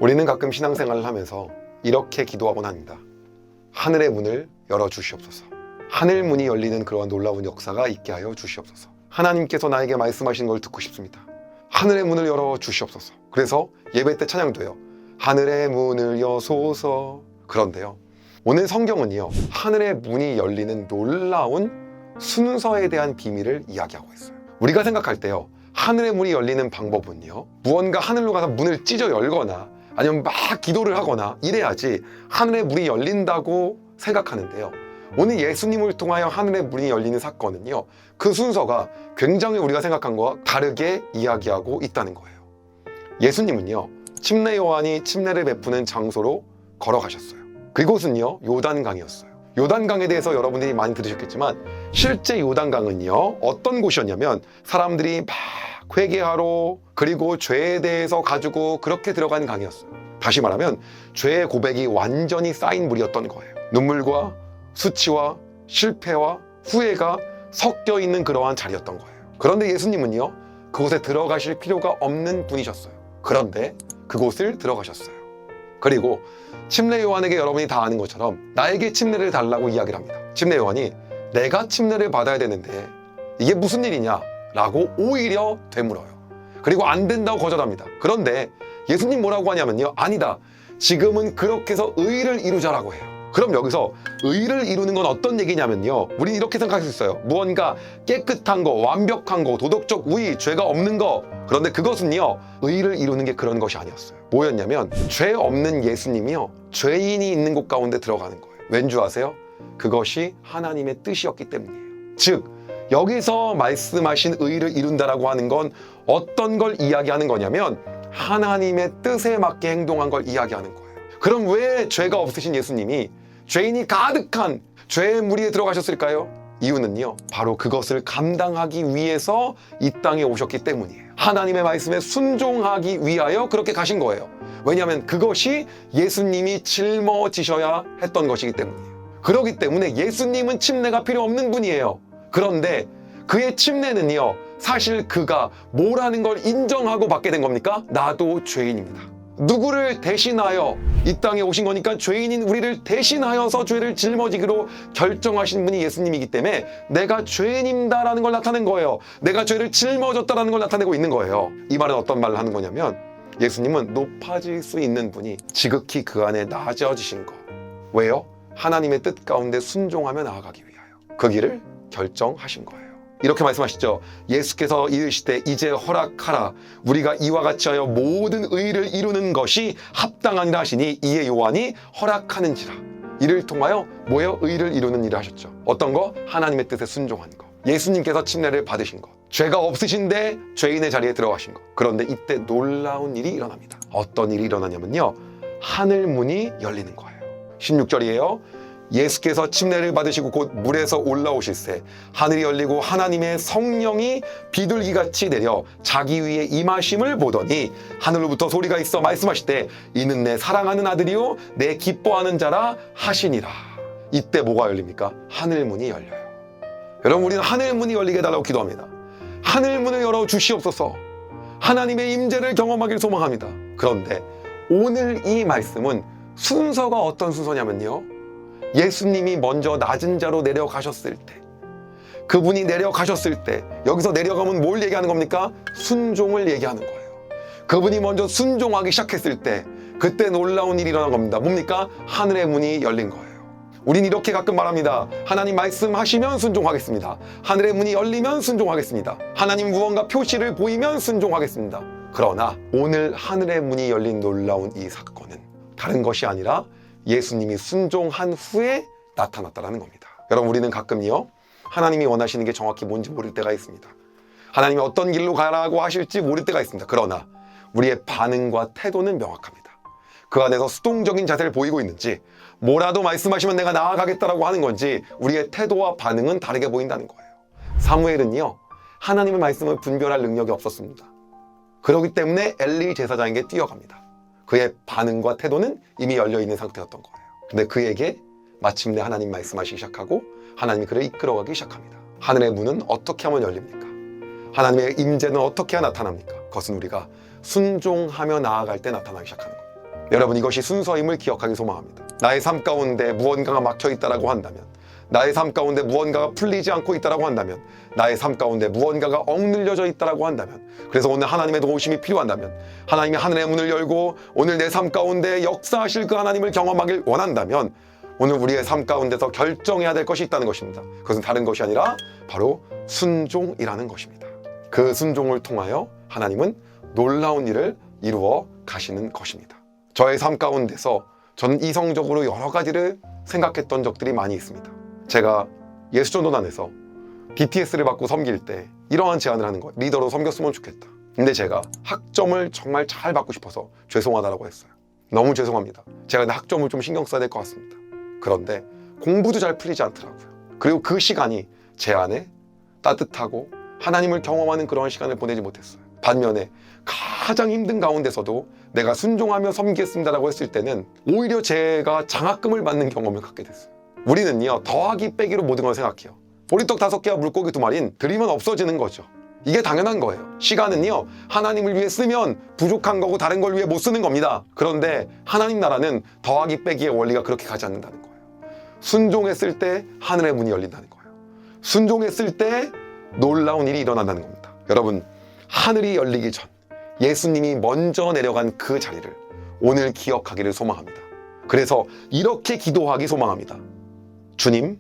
우리는 가끔 신앙생활을 하면서 이렇게 기도하곤 합니다. 하늘의 문을 열어주시옵소서. 하늘 문이 열리는 그러한 놀라운 역사가 있게 하여 주시옵소서. 하나님께서 나에게 말씀하신 걸 듣고 싶습니다. 하늘의 문을 열어주시옵소서. 그래서 예배 때 찬양도요, 하늘의 문을 여소서. 그런데요, 오늘 성경은요, 하늘의 문이 열리는 놀라운 순서에 대한 비밀을 이야기하고 있어요. 우리가 생각할 때요, 하늘의 문이 열리는 방법은요, 무언가 하늘로 가서 문을 찢어 열거나 아니면 막 기도를 하거나 이래야지 하늘의 문이 열린다고 생각하는데요, 오늘 예수님을 통하여 하늘의 문이 열리는 사건은요, 그 순서가 굉장히 우리가 생각한 것과 다르게 이야기하고 있다는 거예요. 예수님은요, 침례 요한이 침례를 베푸는 장소로 걸어가셨어요. 그곳은요, 요단강이었어요. 요단강에 대해서 여러분들이 많이 들으셨겠지만 실제 요단강은요, 어떤 곳이었냐면 사람들이 막 회개하러, 그리고 죄에 대해서 가지고 그렇게 들어간 강이었어요. 다시 말하면 죄의 고백이 완전히 쌓인 물이었던 거예요. 눈물과 수치와 실패와 후회가 섞여 있는 그러한 자리였던 거예요. 그런데 예수님은요, 그곳에 들어가실 필요가 없는 분이셨어요. 그런데 그곳을 들어가셨어요. 그리고 침례 요한에게 여러분이 다 아는 것처럼 나에게 침례를 달라고 이야기를 합니다. 침례 요한이 내가 침례를 받아야 되는데 이게 무슨 일이냐 라고 오히려 되물어요. 그리고 안 된다고 거절합니다. 그런데 예수님 뭐라고 하냐면요, 아니다, 지금은 그렇게 해서 의를 이루자라고 해요. 그럼 여기서 의를 이루는 건 어떤 얘기냐면요, 우리는 이렇게 생각할 수 있어요. 무언가 깨끗한 거, 완벽한 거, 도덕적 우위, 죄가 없는 거. 그런데 그것은요, 의를 이루는 게 그런 것이 아니었어요. 뭐였냐면 죄 없는 예수님이요, 죄인이 있는 곳 가운데 들어가는 거예요. 왠 줄 아세요? 그것이 하나님의 뜻이었기 때문이에요. 즉 여기서 말씀하신 의를 이룬다라고 하는 건 어떤 걸 이야기하는 거냐면 하나님의 뜻에 맞게 행동한 걸 이야기하는 거예요. 그럼 왜 죄가 없으신 예수님이 죄인이 가득한 죄의 무리에 들어가셨을까요? 이유는요, 바로 그것을 감당하기 위해서 이 땅에 오셨기 때문이에요. 하나님의 말씀에 순종하기 위하여 그렇게 가신 거예요. 왜냐하면 그것이 예수님이 짊어지셔야 했던 것이기 때문이에요. 그렇기 때문에 예수님은 침례가 필요 없는 분이에요. 그런데 그의 침례는요, 사실 그가 뭐라는 걸 인정하고 받게 된 겁니까? 나도 죄인입니다. 누구를 대신하여 이 땅에 오신 거니까 죄인인 우리를 대신하여서 죄를 짊어지기로 결정하신 분이 예수님이기 때문에 내가 죄인입니다라는 걸 나타낸 거예요. 내가 죄를 짊어졌다라는 걸 나타내고 있는 거예요. 이 말은 어떤 말을 하는 거냐면 예수님은 높아질 수 있는 분이 지극히 그 안에 낮아지신 거. 왜요? 하나님의 뜻 가운데 순종하며 나아가기 위하여 그 길을 결정하신 거예요. 이렇게 말씀하시죠. 예수께서 이르시되 이제 허락하라, 우리가 이와 같이 하여 모든 의를 이루는 것이 합당하니라 하시니 이에 요한이 허락하는지라. 이를 통하여 뭐예요? 의를 이루는 일을 하셨죠. 어떤 거? 하나님의 뜻에 순종한 거. 예수님께서 침례를 받으신 것. 죄가 없으신데 죄인의 자리에 들어가신 것. 그런데 이때 놀라운 일이 일어납니다. 어떤 일이 일어나냐면요, 하늘 문이 열리는 거예요. 16절이에요. 예수께서 침례를 받으시고 곧 물에서 올라오실새 하늘이 열리고 하나님의 성령이 비둘기같이 내려 자기 위에 임하심을 보더니 하늘로부터 소리가 있어 말씀하시되 이는 내 사랑하는 아들이요 내 기뻐하는 자라 하시니라. 이때 뭐가 열립니까? 하늘문이 열려요. 여러분, 우리는 하늘문이 열리게 해달라고 기도합니다. 하늘문을 열어 주시옵소서. 하나님의 임재를 경험하길 소망합니다. 그런데 오늘 이 말씀은 순서가 어떤 순서냐면요, 예수님이 먼저 낮은 자로 내려가셨을 때, 그분이 내려가셨을 때, 여기서 내려가면 뭘 얘기하는 겁니까? 순종을 얘기하는 거예요. 그분이 먼저 순종하기 시작했을 때 그때 놀라운 일이 일어난 겁니다. 뭡니까? 하늘의 문이 열린 거예요. 우린 이렇게 가끔 말합니다. 하나님 말씀하시면 순종하겠습니다. 하늘의 문이 열리면 순종하겠습니다. 하나님 무언가 표시를 보이면 순종하겠습니다. 그러나 오늘 하늘의 문이 열린 놀라운 이 사건은 다른 것이 아니라 예수님이 순종한 후에 나타났다는 겁니다. 여러분, 우리는 가끔요, 하나님이 원하시는 게 정확히 뭔지 모를 때가 있습니다. 하나님이 어떤 길로 가라고 하실지 모를 때가 있습니다. 그러나 우리의 반응과 태도는 명확합니다. 그 안에서 수동적인 자세를 보이고 있는지, 뭐라도 말씀하시면 내가 나아가겠다라고 하는 건지, 우리의 태도와 반응은 다르게 보인다는 거예요. 사무엘은요, 하나님의 말씀을 분별할 능력이 없었습니다. 그렇기 때문에 엘리 제사장에게 뛰어갑니다. 그의 반응과 태도는 이미 열려있는 상태였던 거예요. 근데 그에게 마침내 하나님 말씀하시기 시작하고 하나님이 그를 이끌어가기 시작합니다. 하늘의 문은 어떻게 하면 열립니까? 하나님의 임재는 어떻게 나타납니까? 그것은 우리가 순종하며 나아갈 때 나타나기 시작하는 겁니다. 여러분, 이것이 순서임을 기억하기 소망합니다. 나의 삶 가운데 무언가가 막혀있다라고 한다면, 나의 삶 가운데 무언가가 풀리지 않고 있다라고 한다면, 나의 삶 가운데 무언가가 억눌려져 있다라고 한다면, 그래서 오늘 하나님의 도우심이 필요한다면, 하나님의 하늘의 문을 열고 오늘 내 삶 가운데 역사하실 그 하나님을 경험하길 원한다면, 오늘 우리의 삶 가운데서 결정해야 될 것이 있다는 것입니다. 그것은 다른 것이 아니라 바로 순종이라는 것입니다. 그 순종을 통하여 하나님은 놀라운 일을 이루어 가시는 것입니다. 저의 삶 가운데서 저는 이성적으로 여러 가지를 생각했던 적들이 많이 있습니다. 제가 예수전도단에서 DTS를 받고 섬길 때 이러한 제안을 하는 거예요. 리더로 섬겼으면 좋겠다. 근데 제가 학점을 정말 잘 받고 싶어서 죄송하다라고 했어요. 너무 죄송합니다. 제가 내 학점을 좀 신경 써야 될 것 같습니다. 그런데 공부도 잘 풀리지 않더라고요. 그리고 그 시간이 제 안에 따뜻하고 하나님을 경험하는 그런 시간을 보내지 못했어요. 반면에 가장 힘든 가운데서도 내가 순종하며 섬기겠습니다라고 했을 때는 오히려 제가 장학금을 받는 경험을 갖게 됐어요. 우리는요, 더하기 빼기로 모든 걸 생각해요. 보리떡 5개와 물고기 2마리는 드리면 없어지는 거죠. 이게 당연한 거예요. 시간은요, 하나님을 위해 쓰면 부족한 거고 다른 걸 위해 못 쓰는 겁니다. 그런데 하나님 나라는 더하기 빼기의 원리가 그렇게 가지 않는다는 거예요. 순종했을 때 하늘의 문이 열린다는 거예요. 순종했을 때 놀라운 일이 일어난다는 겁니다. 여러분, 하늘이 열리기 전 예수님이 먼저 내려간 그 자리를 오늘 기억하기를 소망합니다. 그래서 이렇게 기도하기 소망합니다. 주님,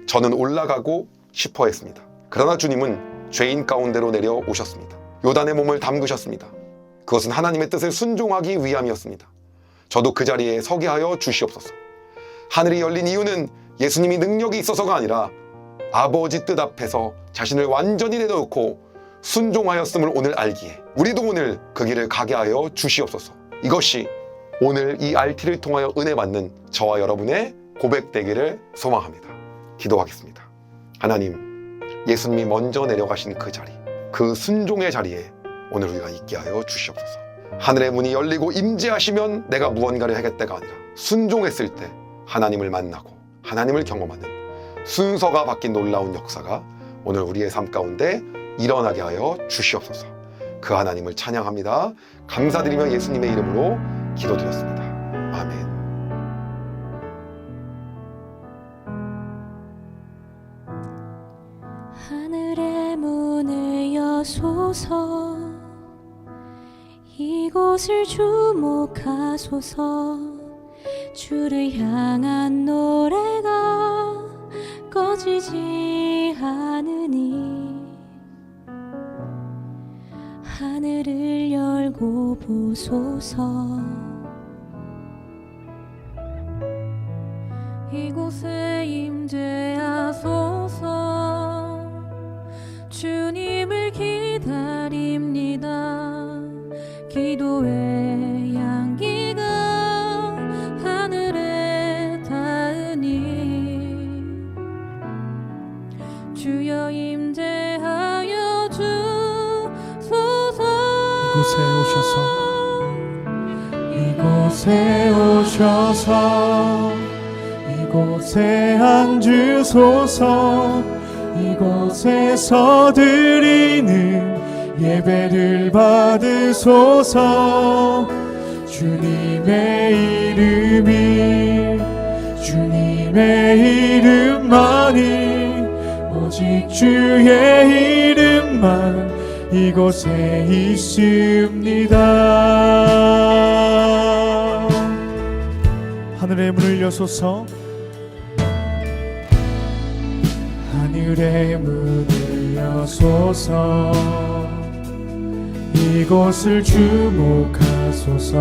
저는 올라가고 싶어 했습니다. 그러나 주님은 죄인 가운데로 내려오셨습니다. 요단의 몸을 담그셨습니다. 그것은 하나님의 뜻을 순종하기 위함이었습니다. 저도 그 자리에 서게 하여 주시옵소서. 하늘이 열린 이유는 예수님이 능력이 있어서가 아니라 아버지 뜻 앞에서 자신을 완전히 내려놓고 순종하였음을 오늘 알기에 우리도 오늘 그 길을 가게 하여 주시옵소서. 이것이 오늘 이 RT를 통하여 은혜 받는 저와 여러분의 고백되기를 소망합니다. 기도하겠습니다. 하나님, 예수님이 먼저 내려가신 그 자리, 그 순종의 자리에 오늘 우리가 있게 하여 주시옵소서. 하늘의 문이 열리고 임재하시면 내가 무언가를 하겠다가 아니라 순종했을 때 하나님을 만나고 하나님을 경험하는 순서가 바뀐 놀라운 역사가 오늘 우리의 삶 가운데 일어나게 하여 주시옵소서. 그 하나님을 찬양합니다. 감사드리며 예수님의 이름으로 기도드렸습니다. 아멘. 하늘의 문을 여소서. 이곳을 주목하소서. 주를 향한 노래가 꺼지지 않으니 하늘을 열고 보소서. 이곳에 임재하소서. 주님을 기다립니다. 기도의 향기가 하늘에 닿으니 주여 임재하여 주소서. 이곳에 오셔서 이곳에 앉으소서. 이곳에서 드리는 예배를 받으소서. 주님의 이름만이 오직 주의 이름만 이곳에 있습니다. 하늘의 문을 여소서. 하늘의 문을 여소서. 이곳을 주목하소서.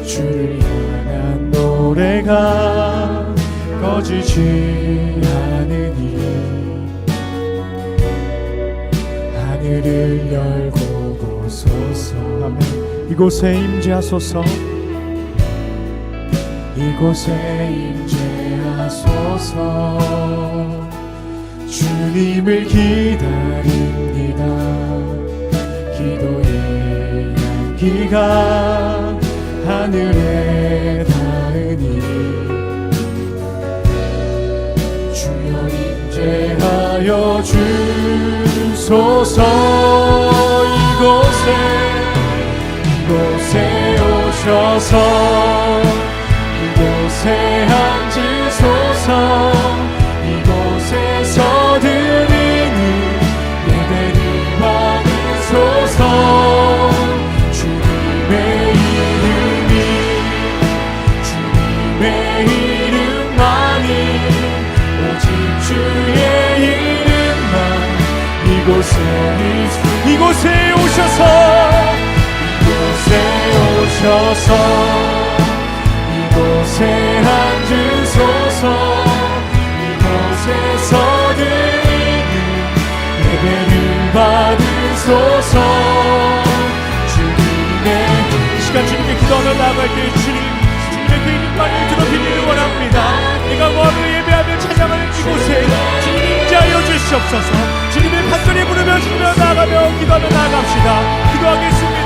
주를 향한 노래가 꺼지지 않으니 하늘을 열고 보소서. 아멘. 이곳에 임재하소서. 이곳에 임재하소서. 주님을 기다립니다. 기도의 향기가 하늘에 닿으니 주여 임재하여 주소서. 이곳에 오셔 오셔서 이곳에 앉으소서 이곳에서 드리는 예배를 받으소서 주님의 이름만이 오직 주의 이름만 이곳에 오셔서 이곳에 앉으소서 이곳에서 드리는 예배를 받으소서 주님의 이 시간 주님께 기도하며 나아갈 때 주님의 그 이름만을 드러내기를 원합니다. 내가 모아서 예배하며 찬양하는 이곳에 주님 임재하여 주시옵소서. 주님의 판소리 부르며 주님을 나아가며 기도하며 나아갑시다. 기도하겠습니다.